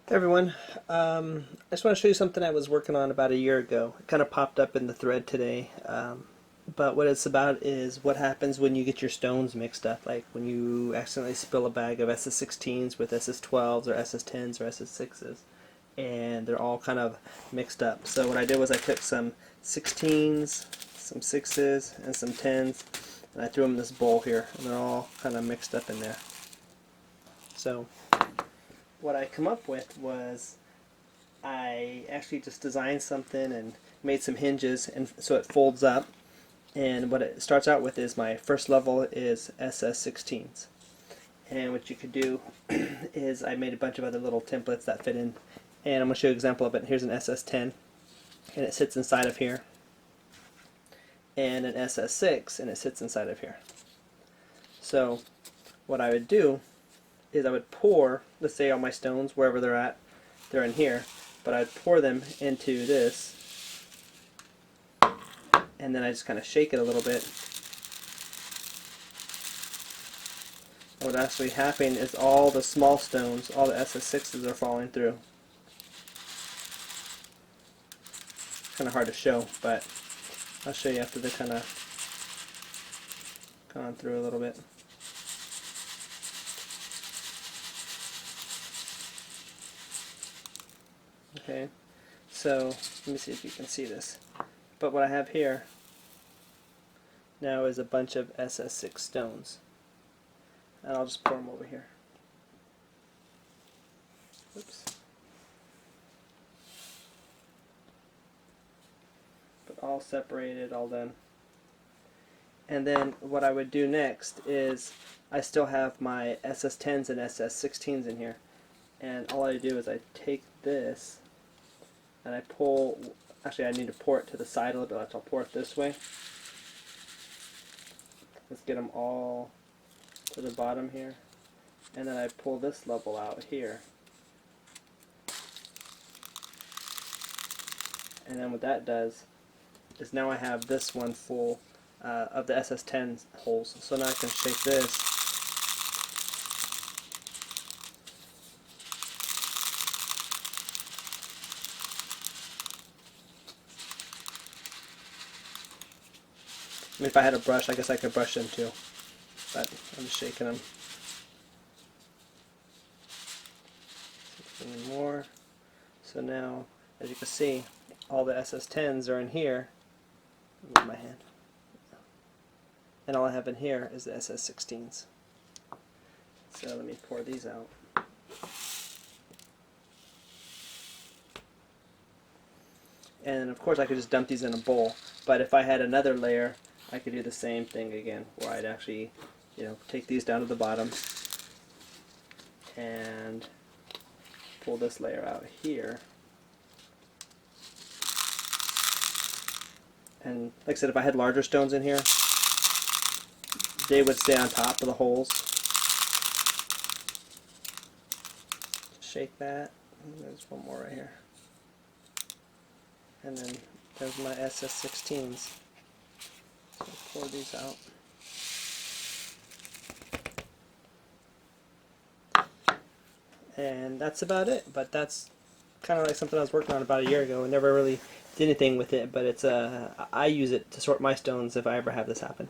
Hey everyone, I just want to show you something I was working on about a year ago. It kind of popped up in the thread today, but what it's about is what happens when you get your stones mixed up, like when you accidentally spill a bag of SS16s with SS12s or SS10s or SS6s, and they're all kind of mixed up. So what I did was I took some 16s, some 6s, and some 10s, and I threw them in this bowl here, and they're all kind of mixed up in there. So what I come up with was I actually just designed something and made some hinges, and so it folds up. And what it starts out with is my first level is SS16s. And what you could do is I made a bunch of other little templates that fit in. And I'm going to show you an example of it. Here's an SS10, and it sits inside of here. And an SS6, and it sits inside of here. So what I would do is I would pour, let's say all my stones, wherever they're at, they're in here, but I'd pour them into this, and then I just kind of shake it a little bit. And what actually happening is all the small stones, all the SS6s are falling through. Kind of hard to show, but I'll show you after they're kind of gone through a little bit. Okay, so let me see if you can see this. But what I have here now is a bunch of SS6 stones. And I'll just pour them over here. Oops. But all separated, all done. And then what I would do next is I still have my SS10s and SS16s in here. And all I do is I take this and I pull, actually I need to pour it to the side a little bit, so I'll pour it this way. Let's get them all to the bottom here. And then I pull this level out here. And then what that does is now I have this one full of the SS10 holes. So now I can shake this. I mean, if I had a brush, I guess I could brush them too. But I'm just shaking them. Any more. So now, as you can see, all the SS10s are in here. Move my hand. And all I have in here is the SS16s. So let me pour these out. And of course I could just dump these in a bowl, but if I had another layer I could do the same thing again, where I'd actually, take these down to the bottom and pull this layer out here. And like I said, if I had larger stones in here, they would stay on top of the holes. Shake that. And there's one more right here. And then there's my SS16s. So I'll pour these out. And that's about it. But that's kind of like something I was working on about a year ago. I never really did anything with it, but it's I use it to sort my stones if I ever have this happen.